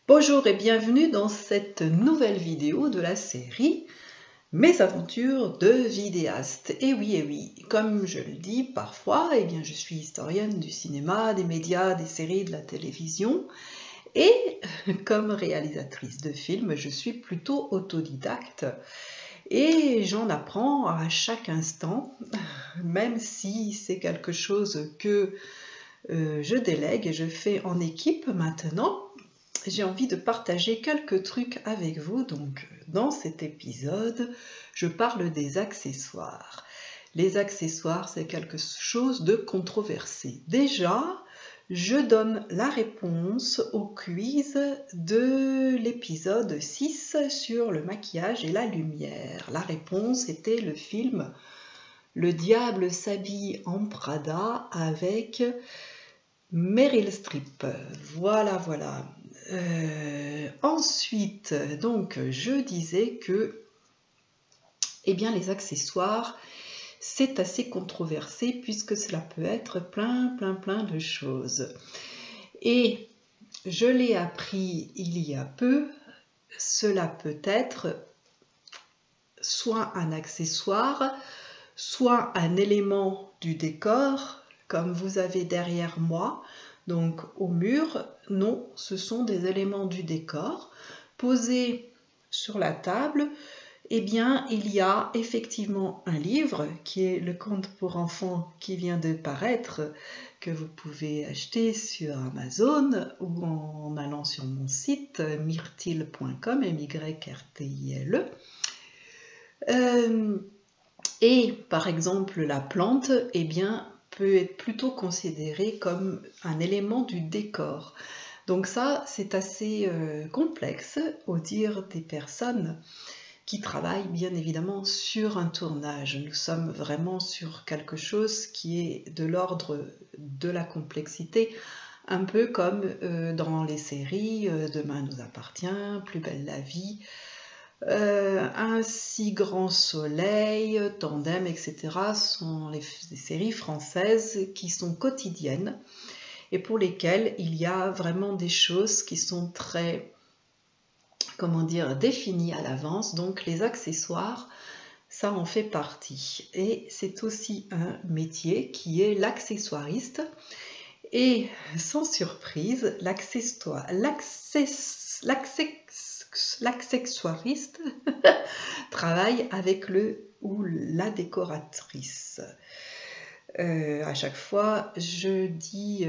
Bonjour et bienvenue dans cette nouvelle vidéo de la série Mes aventures de vidéaste. Et oui, comme je le dis parfois, je suis historienne du cinéma, des médias, des séries, de la télévision. Et comme réalisatrice de films, je suis plutôt autodidacte. Et j'en apprends à chaque instant, même si c'est quelque chose que je délègue et je fais en équipe maintenant. J'ai envie de partager quelques trucs avec vous. Donc, dans cet épisode, je parle des accessoires. Les accessoires, c'est quelque chose de controversé. Déjà, je donne la réponse au quiz de l'épisode 6 sur le maquillage et la lumière. La réponse était le film Le diable s'habille en Prada avec Meryl Streep. Voilà. Ensuite, donc, je disais que les accessoires, c'est assez controversé puisque cela peut être plein de choses. Et je l'ai appris il y a peu, cela peut être soit un accessoire, soit un élément du décor, comme vous avez derrière moi. Donc au mur, non, ce sont des éléments du décor. Posés sur la table, il y a effectivement un livre qui est le conte pour enfants qui vient de paraître, que vous pouvez acheter sur Amazon ou en allant sur mon site myrtille.com, MYRTILE. Et par exemple, la plante, peut être plutôt considéré comme un élément du décor. Donc ça, c'est assez complexe au dire des personnes qui travaillent bien évidemment sur un tournage. Nous sommes vraiment sur quelque chose qui est de l'ordre de la complexité, un peu comme dans les séries Demain nous appartient, Plus belle la vie, Un si grand soleil, Tandem, etc. sont des séries françaises qui sont quotidiennes et pour lesquelles il y a vraiment des choses qui sont très, définies à l'avance. Donc les accessoires, ça en fait partie. Et c'est aussi un métier qui est l'accessoiriste. Et sans surprise, l'accessoiriste travaille avec le ou la décoratrice. À chaque fois, je dis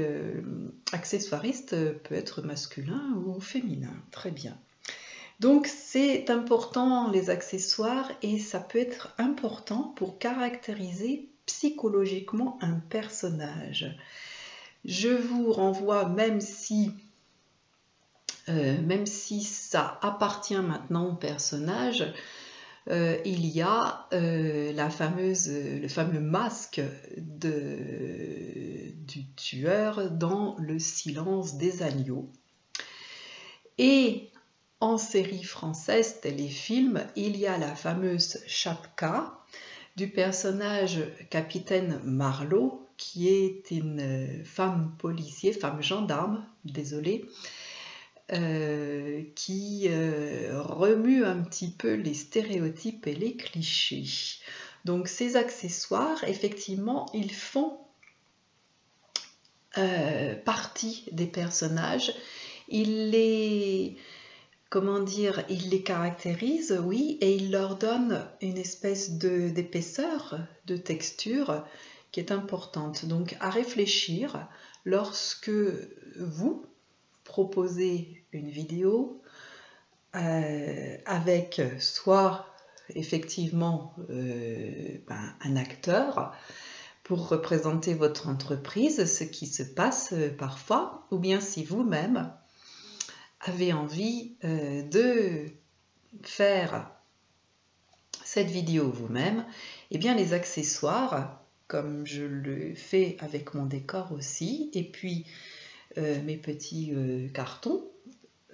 accessoiriste peut être masculin ou féminin. Très bien. Donc c'est important les accessoires et ça peut être important pour caractériser psychologiquement un personnage. Je vous renvoie, même si ça appartient maintenant au personnage, il y a le fameux masque du tueur dans Le silence des agneaux. Et en série française, téléfilm, il y a la fameuse chapka du personnage Capitaine Marlowe, qui est une femme gendarme, qui remue un petit peu les stéréotypes et les clichés. Donc ces accessoires, effectivement, ils font partie des personnages. Ils les caractérisent, oui, et ils leur donnent une espèce d'épaisseur, de texture qui est importante. Donc à réfléchir lorsque vous proposez une vidéo avec soit effectivement un acteur pour représenter votre entreprise, ce qui se passe parfois, ou bien si vous-même avez envie de faire cette vidéo vous-même, les accessoires, comme je le fais avec mon décor aussi, et puis mes petits cartons,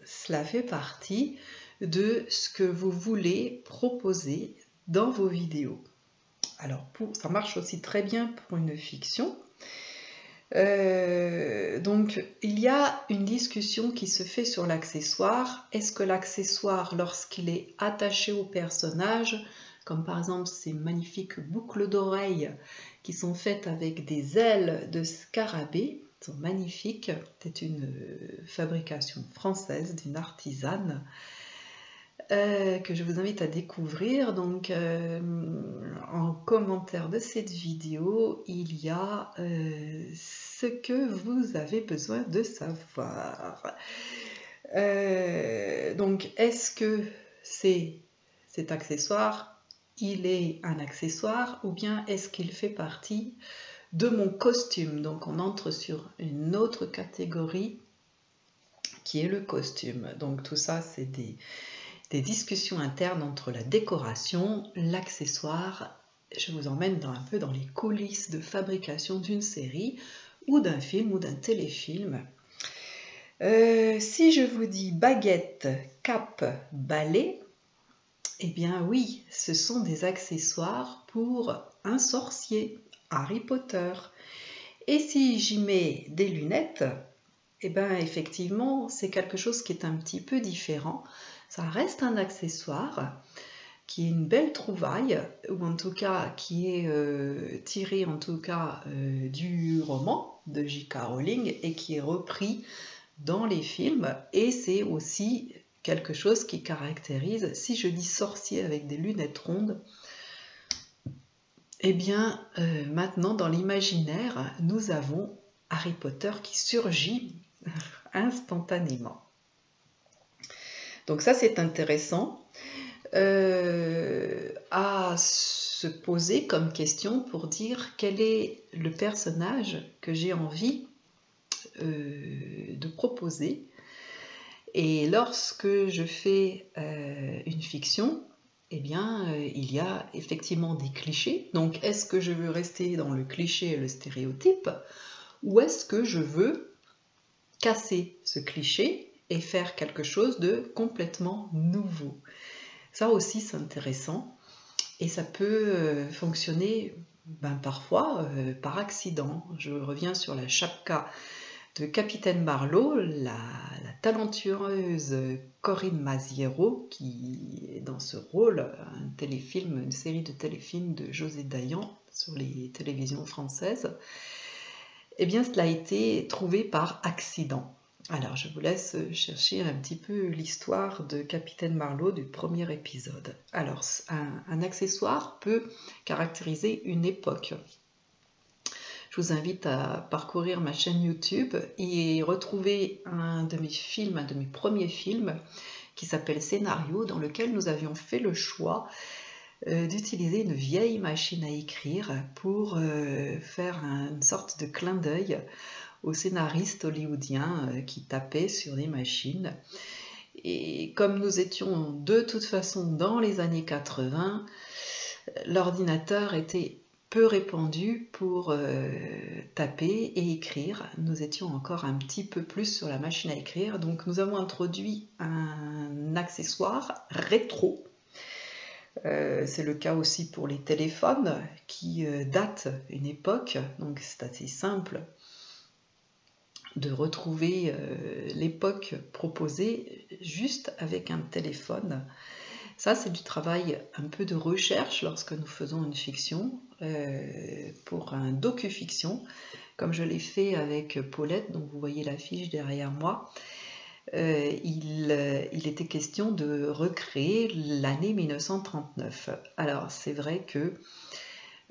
cela fait partie de ce que vous voulez proposer dans vos vidéos. Alors, ça marche aussi très bien pour une fiction. Donc, il y a une discussion qui se fait sur l'accessoire. Est-ce que l'accessoire, lorsqu'il est attaché au personnage, comme par exemple ces magnifiques boucles d'oreilles qui sont faites avec des ailes de scarabée, sont magnifiques, c'est une fabrication française d'une artisane, que je vous invite à découvrir. Donc en commentaire de cette vidéo, il y a ce que vous avez besoin de savoir. Donc est-ce que cet accessoire, il est un accessoire ou bien est-ce qu'il fait partie de mon costume? Donc on entre sur une autre catégorie qui est le costume. Donc tout ça, c'est des discussions internes entre la décoration, l'accessoire. Je vous emmène un peu dans les coulisses de fabrication d'une série ou d'un film ou d'un téléfilm. Si je vous dis baguette, cape, balai, eh bien oui, ce sont des accessoires pour un sorcier, Harry Potter. Et si j'y mets des lunettes, eh bien effectivement, c'est quelque chose qui est un petit peu différent. Ça reste un accessoire qui est une belle trouvaille, ou en tout cas qui est tiré en tout cas du roman de J.K. Rowling et qui est repris dans les films. Et c'est aussi quelque chose qui caractérise, si je dis sorcier avec des lunettes rondes, eh bien maintenant dans l'imaginaire, nous avons Harry Potter qui surgit instantanément. Donc ça, c'est intéressant à se poser comme question pour dire quel est le personnage que j'ai envie de proposer. Et lorsque je fais une fiction, eh bien, il y a effectivement des clichés. Donc, est-ce que je veux rester dans le cliché et le stéréotype, ou est-ce que je veux casser ce cliché et faire quelque chose de complètement nouveau? Ça aussi, c'est intéressant. Et ça peut fonctionner parfois par accident. Je reviens sur la chapka de Capitaine Marlowe, la talentueuse Corinne Maziero, qui est dans ce rôle, un téléfilm, une série de téléfilms de José Dayan sur les télévisions françaises. Eh bien, cela a été trouvé par accident. Alors, je vous laisse chercher un petit peu l'histoire de Capitaine Marlowe du premier épisode. Alors, un accessoire peut caractériser une époque. Je vous invite à parcourir ma chaîne YouTube et retrouver un de mes premiers films qui s'appelle Scénario, dans lequel nous avions fait le choix d'utiliser une vieille machine à écrire pour faire une sorte de clin d'œil aux scénaristes hollywoodiens qui tapaient sur des machines. Et comme nous étions de toute façon dans les années 80, l'ordinateur était peu répandu pour taper et écrire. Nous étions encore un petit peu plus sur la machine à écrire, donc nous avons introduit un accessoire rétro. C'est le cas aussi pour les téléphones qui datent une époque, donc c'est assez simple de retrouver l'époque proposée juste avec un téléphone. Ça, c'est du travail un peu de recherche lorsque nous faisons une fiction, pour un docu-fiction, comme je l'ai fait avec Paulette, donc vous voyez l'affiche derrière moi. Il était question de recréer l'année 1939. Alors, c'est vrai que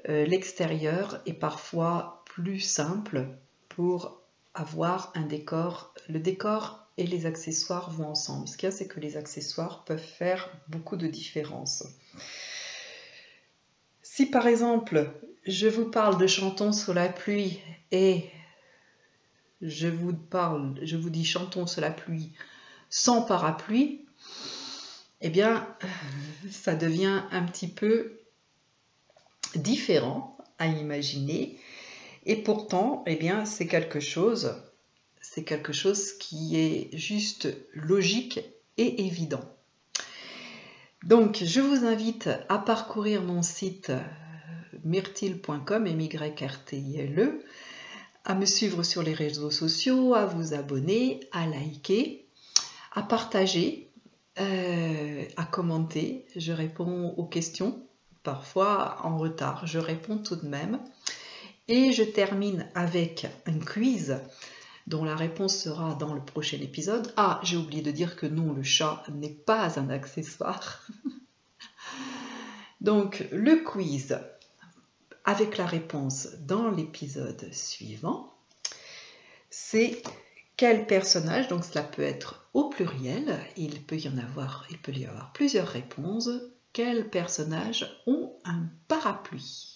l'extérieur est parfois plus simple pour avoir un décor. Le décor et les accessoires vont ensemble. Ce qu'il y a, c'est que les accessoires peuvent faire beaucoup de différence. Si par exemple, je vous parle de Chantons sous la pluie et je vous dis Chantons sous la pluie sans parapluie, eh bien, ça devient un petit peu différent à imaginer. Et pourtant, eh bien, c'est quelque chose qui est juste logique et évident. Donc, je vous invite à parcourir mon site myrtille.com, MYRTILE, à me suivre sur les réseaux sociaux, à vous abonner, à liker, à partager, à commenter. Je réponds aux questions, parfois en retard, je réponds tout de même. Et je termine avec un quiz dont la réponse sera dans le prochain épisode. Ah, j'ai oublié de dire que non, le chat n'est pas un accessoire. Donc, le quiz avec la réponse dans l'épisode suivant, c'est quel personnage, donc cela peut être au pluriel, il peut y avoir plusieurs réponses, quels personnages ont un parapluie?